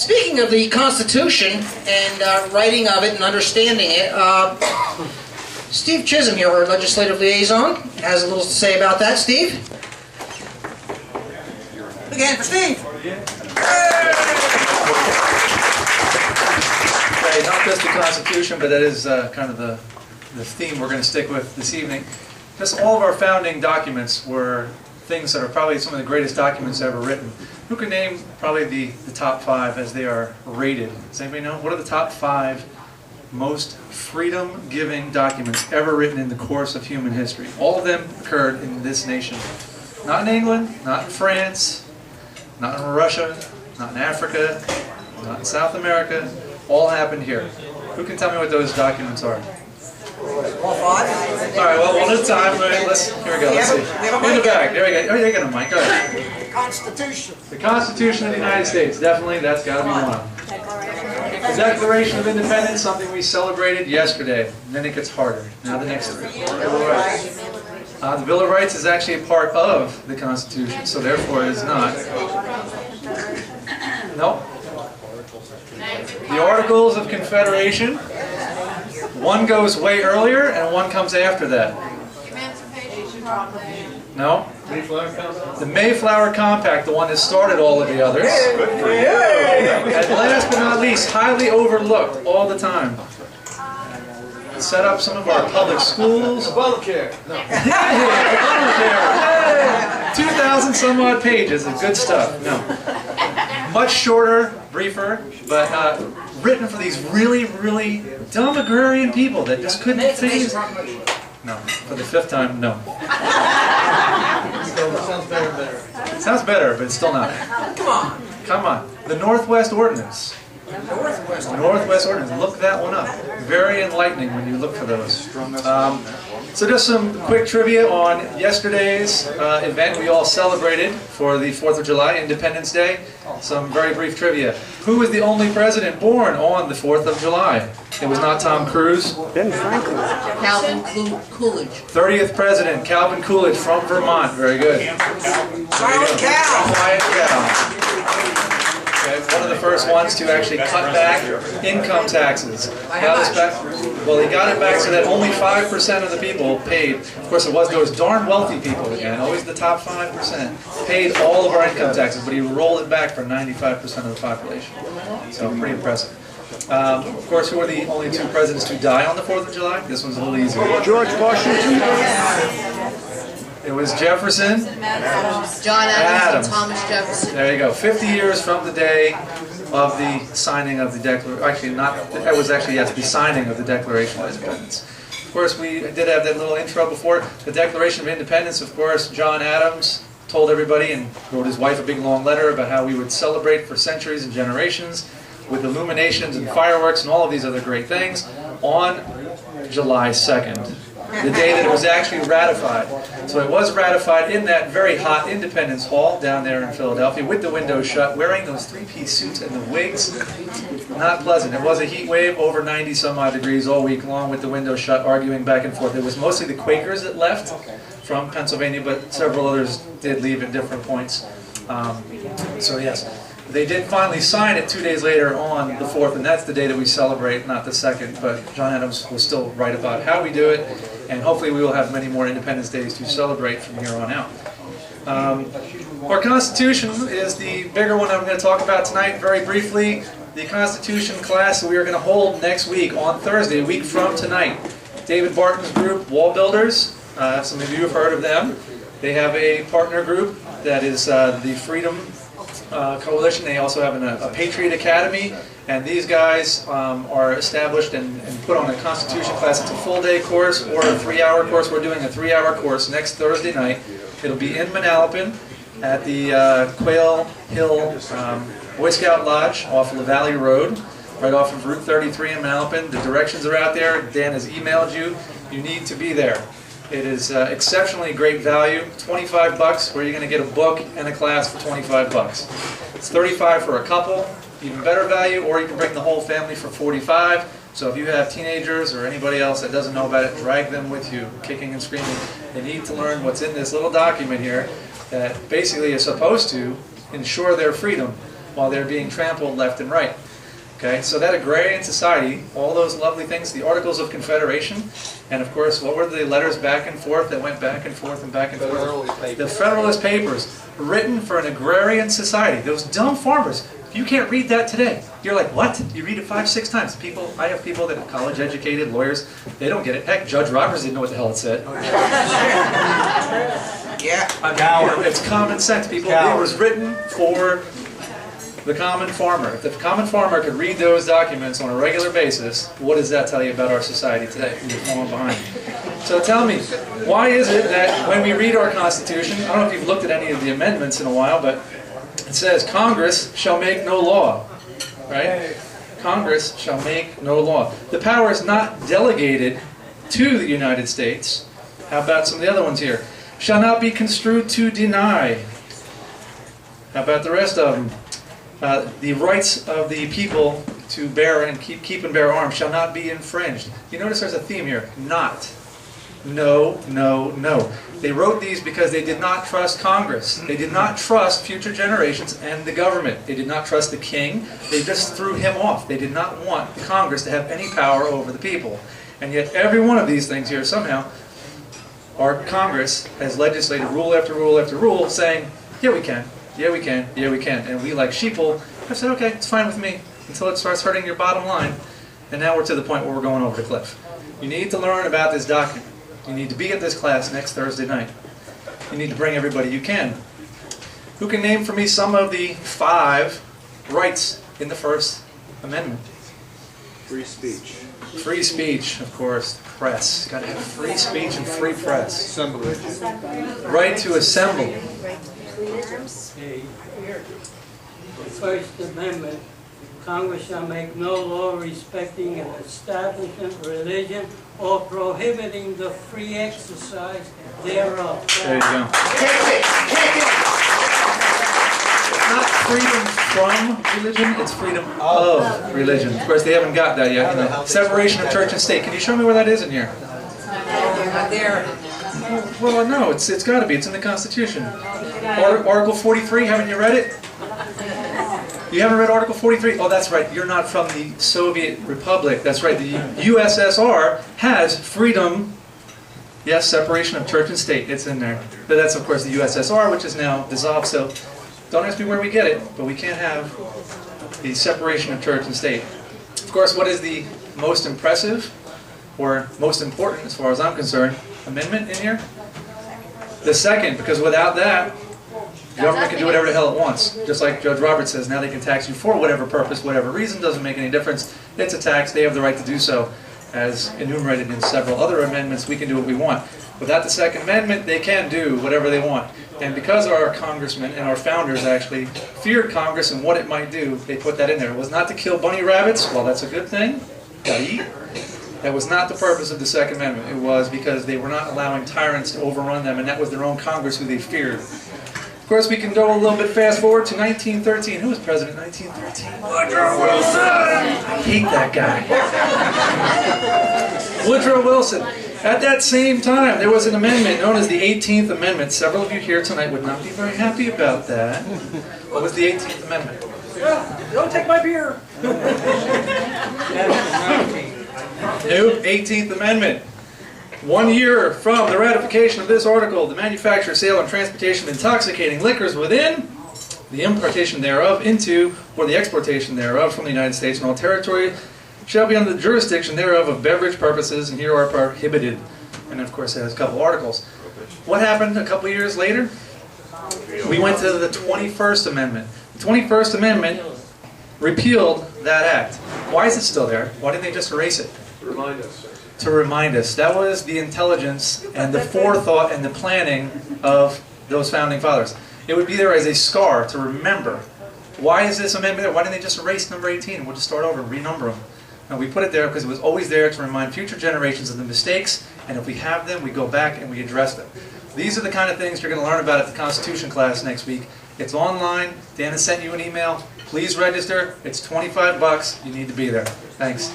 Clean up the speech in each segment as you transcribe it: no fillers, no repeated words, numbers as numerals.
Speaking of the Constitution and writing of it and understanding it, Steve Chisholm here, our legislative liaison, has a little to say about that. Steve? Again for Steve. Okay, not just the Constitution, but that is kind of the theme we're going to stick with this evening. Just all of our founding documents were things that are probably some of the greatest documents ever written. Who can name probably the top 5 as they are rated? Does anybody know? What are the top 5 most freedom-giving documents ever written in the course of human history? All of them occurred in this nation. Not in England, not in France, not in Russia, not in Africa, not in South America. All happened here. Who can tell me what those documents are? All 5? All right, well, one at a time. Here we go. Let's see. In the back. There we go. Oh, you got a mic. Go ahead. The Constitution. The Constitution of the United States. Definitely, that's got to be one. The Declaration of Independence, something we celebrated yesterday. And then it gets harder. Now the next 3. The Bill of Rights. The Bill of Rights is actually a part of the Constitution, so therefore it is not. Nope. The Articles of Confederation. One goes way earlier and one comes after that. No. The Mayflower Compact, the one that started all of the others. And last but not least, highly overlooked all the time. Set up some of our public schools. Obamacare. No. Obamacare. 2,000 some odd pages of good stuff. No. Much shorter, briefer, but written for these really, really dumb agrarian people that just couldn't figure. No. For the 5th time, no. Sounds better and better. Sounds better, but it's still not. Come on. Come on. The Northwest Ordinance. Northwest Ordinance. Look that one up. Very enlightening when you look for those. So just some quick trivia on yesterday's event we all celebrated for the 4th of July, Independence Day. Some very brief trivia. Who was the only president born on the 4th of July? It was not Tom Cruise. Ben Franklin. Calvin Coolidge. 30th president, Calvin Coolidge from Vermont. Very good. Quiet Cow. Quiet Cow. Okay, one of the first ones to actually cut back income taxes. Got this back, well, he got it back so that only 5% of the people paid. Of course, it was those darn wealthy people again, always the top 5%, paid all of our income taxes, but he rolled it back for 95% of the population. So pretty impressive. Of course, who are the only 2 presidents to die on the 4th of July? This one's a little easier. George Washington. It was Jefferson. John Adams and Thomas Jefferson. There you go. 50 years from the day of the signing of the Declaration. Actually, not. It was actually, yes, the signing of the Declaration of Independence. Of course, we did have that little intro before. The Declaration of Independence, of course, John Adams told everybody and wrote his wife a big long letter about how we would celebrate for centuries and generations with illuminations and fireworks and all of these other great things on July 2nd. The day that it was actually ratified. So it was ratified in that very hot Independence Hall down there in Philadelphia with the windows shut, wearing those 3-piece suits and the wigs. Not pleasant. It was a heat wave, over 90 some odd degrees all week long with the windows shut, arguing back and forth. It was mostly the Quakers that left from Pennsylvania, but several others did leave at different points. So yes. They did finally sign it 2 days later on the 4th, and that's the day that we celebrate, not the 2nd, but John Adams will still write about how we do it, and hopefully we will have many more Independence Days to celebrate from here on out. Our Constitution is the bigger one I'm going to talk about tonight very briefly. The Constitution class that we are going to hold next week on Thursday, a week from tonight. David Barton's group, Wall Builders, some of you have heard of them. They have a partner group that is the Freedom Coalition. They also have a Patriot Academy, and these guys are established and put on a Constitution class. It's a full-day course or a 3-hour course. We're doing a 3-hour course next Thursday night. It'll be in Manalapan at the Quail Hill Boy Scout Lodge off of the Valley Road, right off of Route 33 in Manalapan. The directions are out there. Dan has emailed you. You need to be there. It is exceptionally great value. $25 where you're going to get a book and a class for $25. It's $35 for a couple, even better value, or you can bring the whole family for $45. So if you have teenagers or anybody else that doesn't know about it, drag them with you, kicking and screaming. They need to learn what's in this little document here that basically is supposed to ensure their freedom while they're being trampled left and right. Okay, so that agrarian society, all those lovely things, the Articles of Confederation, and of course, what were the letters back and forth that went back and forth and back and forth? The Federalist Papers, written for an agrarian society. Those dumb farmers, if you can't read that today, you're like, what? You read it 5, 6 times. People, I have people that are college educated, lawyers, they don't get it. Heck, Judge Roberts didn't know what the hell it said. Yeah. I mean, it's common sense, people. It was written for the common farmer. If the common farmer could read those documents on a regular basis, what does that tell you about our society today? We're falling behind. So tell me, why is it that when we read our Constitution, I don't know if you've looked at any of the amendments in a while, but it says, Congress shall make no law, right? Congress shall make no law. The power is not delegated to the United States. How about some of the other ones here? Shall not be construed to deny. How about the rest of them? The rights of the people to bear and keep and bear arms shall not be infringed. You notice there's a theme here. Not. No, no, no. They wrote these because they did not trust Congress. They did not trust future generations and the government. They did not trust the king. They just threw him off. They did not want Congress to have any power over the people. And yet every one of these things here somehow, our Congress has legislated rule after rule after rule saying, yeah, we can. Yeah, we can. Yeah, we can. And we, like sheeple, have said, okay, it's fine with me until it starts hurting your bottom line. And now we're to the point where we're going over the cliff. You need to learn about this document. You need to be at this class next Thursday night. You need to bring everybody you can. Who can name for me some of the 5 rights in the First Amendment? Free speech. Free speech, of course. Press. Got to have free speech and free press. Assembly. Right to assemble. The First Amendment, Congress shall make no law respecting an establishment, religion, or prohibiting the free exercise thereof. There you go. It's not freedom from religion, it's freedom of religion. Of course, they haven't got that yet. You know, separation of church and state. Can you show me where that is in here? Not there. Well, no, it's got to be. It's in the Constitution. Article 43, haven't you read it? You haven't read Article 43? Oh, that's right. You're not from the Soviet Republic. That's right. The USSR has freedom. Yes, separation of church and state. It's in there. But that's, of course, the USSR, which is now dissolved. So don't ask me where we get it, but we can't have the separation of church and state. Of course, what is the most impressive, or most important, as far as I'm concerned, amendment in here? The second, because without that, the government can do whatever the hell it wants. Just like Judge Roberts says, now they can tax you for whatever purpose, whatever reason, doesn't make any difference. It's a tax, they have the right to do so. As enumerated in several other amendments, we can do what we want. Without the Second Amendment, they can do whatever they want. And because our congressmen and our founders actually feared Congress and what it might do, they put that in there. It was not to kill bunny rabbits. Well, that's a good thing. Gotta eat. That was not the purpose of the Second Amendment. It was because they were not allowing tyrants to overrun them, and that was their own Congress who they feared. Of course, we can go a little bit fast forward to 1913. Who was president in 1913? Woodrow Wilson! I hate that guy. Woodrow Wilson. At that same time, there was an amendment known as the 18th Amendment. Several of you here tonight would not be very happy about that. What was the 18th Amendment? Don't take my beer. New 18th Amendment. 1 year from the ratification of this article, the manufacture, sale, and transportation of intoxicating liquors within, the importation thereof into, or the exportation thereof from the United States and all territory shall be under the jurisdiction thereof of beverage purposes, and here are prohibited. And of course it has a couple articles. What happened a couple years later? We went to the 21st Amendment. The 21st Amendment repealed that act. Why is it still there? Why didn't they just erase it? Remind us. To remind us. That was the intelligence and the forethought and the planning of those founding fathers. It would be there as a scar to remember. Why is this amendment there? Why didn't they just erase number 18 and we'll just start over and renumber them? And we put it there because it was always there to remind future generations of the mistakes, and if we have them, we go back and we address them. These are the kind of things you're going to learn about at the Constitution class next week. It's online. Dan has sent you an email. Please register. It's $25. You need to be there. Thanks.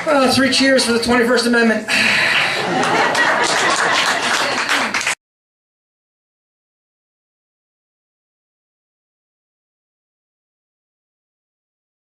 Well, 3 cheers for the 21st Amendment.